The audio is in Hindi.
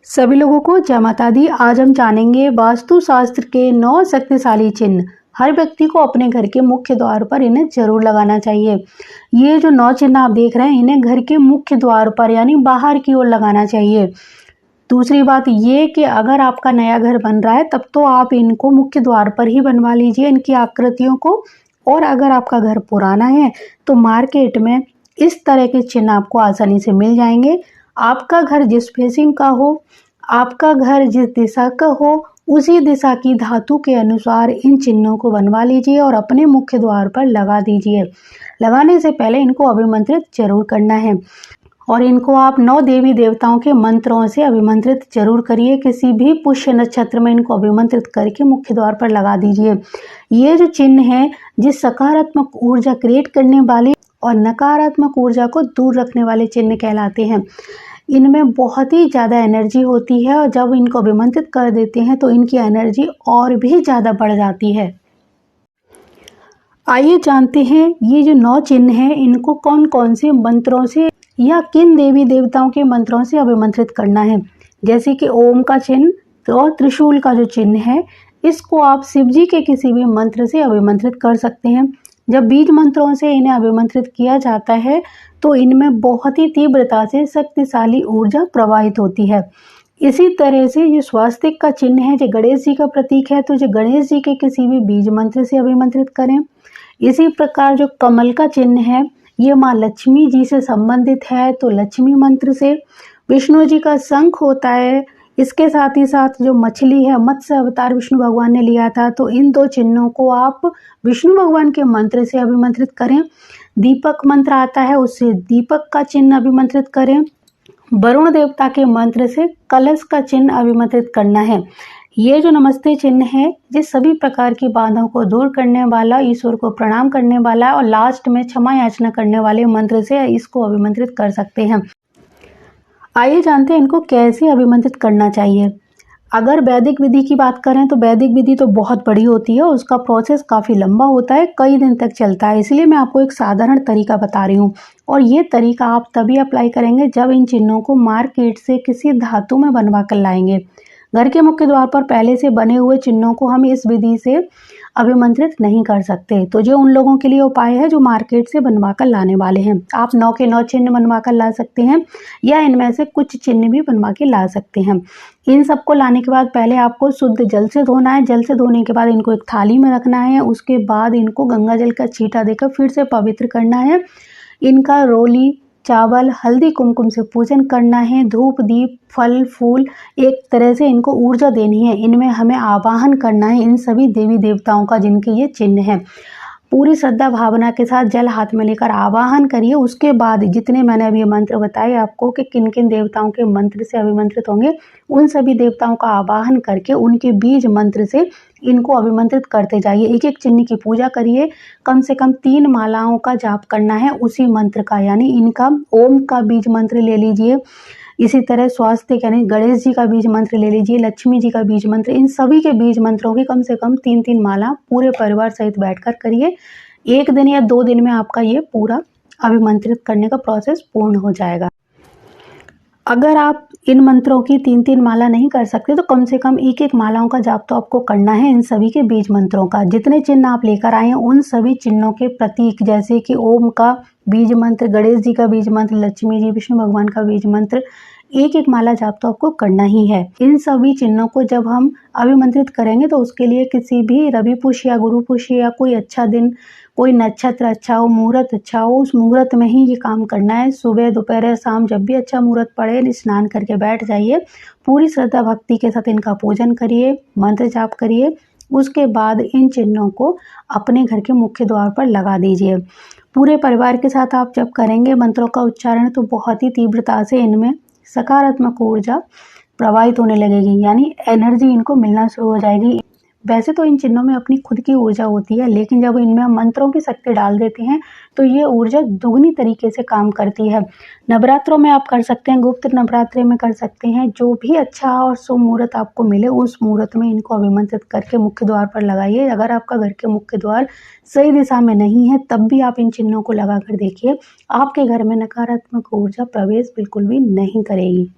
सभी लोगों को जय माता दी। आज हम जानेंगे वास्तु शास्त्र के 9 शक्तिशाली चिन्ह। हर व्यक्ति को अपने घर के मुख्य द्वार पर इन्हें जरूर लगाना चाहिए। ये जो 9 चिन्ह आप देख रहे हैं, इन्हें घर के मुख्य द्वार पर यानी बाहर की ओर लगाना चाहिए। दूसरी बात ये कि अगर आपका नया घर बन रहा है तब तो आप इनको मुख्य द्वार पर ही बनवा लीजिए, इनकी आकृतियों को। और अगर आपका घर पुराना है तो मार्केट में इस तरह के चिन्ह आपको आसानी से मिल जाएंगे। आपका घर जिस फेसिंग का हो, आपका घर जिस दिशा का हो, उसी दिशा की धातु के अनुसार इन चिन्हों को बनवा लीजिए और अपने मुख्य द्वार पर लगा दीजिए। लगाने से पहले इनको अभिमंत्रित जरूर करना है और इनको आप 9 देवी देवताओं के मंत्रों से अभिमंत्रित जरूर करिए। किसी भी पुष्य नक्षत्र में इनको अभिमंत्रित करके मुख्य द्वार पर लगा दीजिए। ये जो चिन्ह है, जिस सकारात्मक ऊर्जा क्रिएट करने वाले और नकारात्मक ऊर्जा को दूर रखने वाले चिन्ह कहलाते हैं। इनमें बहुत ही ज़्यादा एनर्जी होती है और जब इनको अभिमंत्रित कर देते हैं तो इनकी एनर्जी और भी ज़्यादा बढ़ जाती है। आइए जानते हैं ये जो 9 चिन्ह हैं, इनको कौन कौन से मंत्रों से या किन देवी देवताओं के मंत्रों से अभिमंत्रित करना है। जैसे कि ओम का चिन्ह और त्रिशूल का जो चिन्ह है, इसको आप शिव जी के किसी भी मंत्र से अभिमंत्रित कर सकते हैं। जब बीज मंत्रों से इन्हें अभिमंत्रित किया जाता है तो इनमें बहुत ही तीव्रता से शक्तिशाली ऊर्जा प्रवाहित होती है। इसी तरह से ये स्वास्तिक का चिन्ह है, जो गणेश जी का प्रतीक है, तो जो गणेश जी के किसी भी बीज मंत्र से अभिमंत्रित करें। इसी प्रकार जो कमल का चिन्ह है, ये माँ लक्ष्मी जी से संबंधित है, तो लक्ष्मी मंत्र से। विष्णु जी का शंख होता है, इसके साथ ही साथ जो मछली है, मत्स्य अवतार विष्णु भगवान ने लिया था, तो इन 2 चिन्हों को आप विष्णु भगवान के मंत्र से अभिमंत्रित करें। दीपक मंत्र आता है, उससे दीपक का चिन्ह अभिमंत्रित करें। वरुण देवता के मंत्र से कलश का चिन्ह अभिमंत्रित करना है। ये जो नमस्ते चिन्ह है, ये सभी प्रकार की बाधाओं को दूर करने वाला, ईश्वर को प्रणाम करने वाला और लास्ट में क्षमा याचना करने वाले मंत्र से इसको अभिमंत्रित कर सकते हैं। आइए जानते हैं इनको कैसे अभिमंत्रित करना चाहिए। अगर वैदिक विधि की बात करें तो वैदिक विधि तो बहुत बड़ी होती है, उसका प्रोसेस काफ़ी लंबा होता है, कई दिन तक चलता है। इसलिए मैं आपको एक साधारण तरीका बता रही हूँ और ये तरीका आप तभी अप्लाई करेंगे जब इन चिन्हों को मार्केट से किसी धातु में बनवा कर लाएंगे। घर के मुख्य द्वार पर पहले से बने हुए चिन्हों को हम इस विधि से अभिमंत्रित नहीं कर सकते। तो जो उन लोगों के लिए उपाय है जो मार्केट से बनवा कर लाने वाले हैं, आप 9 के 9 चिन्ह बनवा कर ला सकते हैं या इनमें से कुछ चिन्ह भी बनवा के ला सकते हैं। इन सबको लाने के बाद पहले आपको शुद्ध जल से धोना है। जल से धोने के बाद इनको एक थाली में रखना है। उसके बाद इनको गंगा जल का छींटा देकर फिर से पवित्र करना है। इनका रोली, चावल, हल्दी, कुमकुम से पूजन करना है। धूप, दीप, फल, फूल, एक तरह से इनको ऊर्जा देनी है। इनमें हमें आवाहन करना है इन सभी देवी देवताओं का जिनके ये चिन्ह हैं। पूरी श्रद्धा भावना के साथ जल हाथ में लेकर आवाहन करिए। उसके बाद जितने मैंने अभी मंत्र बताए आपको कि किन किन देवताओं के मंत्र से अभिमंत्रित होंगे, उन सभी देवताओं का आवाहन करके उनके बीज मंत्र से इनको अभिमंत्रित करते जाइए। एक एक चिन्ह की पूजा करिए। कम से कम 3 मालाओं का जाप करना है उसी मंत्र का, यानी इनका ओम का बीज मंत्र ले लीजिए। इसी तरह स्वास्तिक यानी गणेश जी का बीज मंत्र ले लीजिए, लक्ष्मी जी का बीज मंत्र, इन सभी के बीज मंत्रों की कम से कम 3-3 माला पूरे परिवार सहित बैठकर करिए। 1 दिन या 2 दिन में आपका ये पूरा अभिमंत्रित करने का प्रोसेस पूर्ण हो जाएगा। अगर आप इन मंत्रों की 3-3 माला नहीं कर सकते तो कम से कम 1-1 मालाओं का जाप तो आपको करना है इन सभी के बीज मंत्रों का। जितने चिन्ह आप लेकर आए हैं उन सभी चिन्हों के प्रतीक, जैसे कि ओम का बीज मंत्र, गणेश जी का बीज मंत्र, लक्ष्मी जी, विष्णु भगवान का बीज मंत्र, 1-1 माला जाप तो आपको करना ही है। इन सभी चिन्हों को जब हम अभिमंत्रित करेंगे तो उसके लिए किसी भी रवि पुष्य या गुरु पुष्य या कोई अच्छा दिन, कोई नक्षत्र अच्छा हो, मुहूर्त अच्छा हो, उस मुहूर्त में ही ये काम करना है। सुबह, दोपहर, शाम, जब भी अच्छा मुहूर्त पड़े, स्नान करके बैठ जाइए। पूरी श्रद्धा भक्ति के साथ इनका पूजन करिए, मंत्र जाप करिए। उसके बाद इन चिन्हों को अपने घर के मुख्य द्वार पर लगा दीजिए। पूरे परिवार के साथ आप जब करेंगे मंत्रों का उच्चारण तो बहुत ही तीव्रता से इनमें सकारात्मक ऊर्जा प्रवाहित होने लगेगी, यानी एनर्जी इनको मिलना शुरू हो जाएगी। वैसे तो इन चिन्हों में अपनी खुद की ऊर्जा होती है, लेकिन जब इनमें हम मंत्रों की शक्ति डाल देते हैं तो ये ऊर्जा दुगनी तरीके से काम करती है। नवरात्रों में आप कर सकते हैं, गुप्त नवरात्रि में कर सकते हैं। जो भी अच्छा और शुभ मुहूर्त आपको मिले उस मुहूर्त में इनको अभिमंत्रित करके मुख्य द्वार पर लगाइए। अगर आपका घर के मुख्य द्वार सही दिशा में नहीं है तब भी आप इन चिन्हों को लगा कर देखिए, आपके घर में नकारात्मक ऊर्जा प्रवेश बिल्कुल भी नहीं करेगी।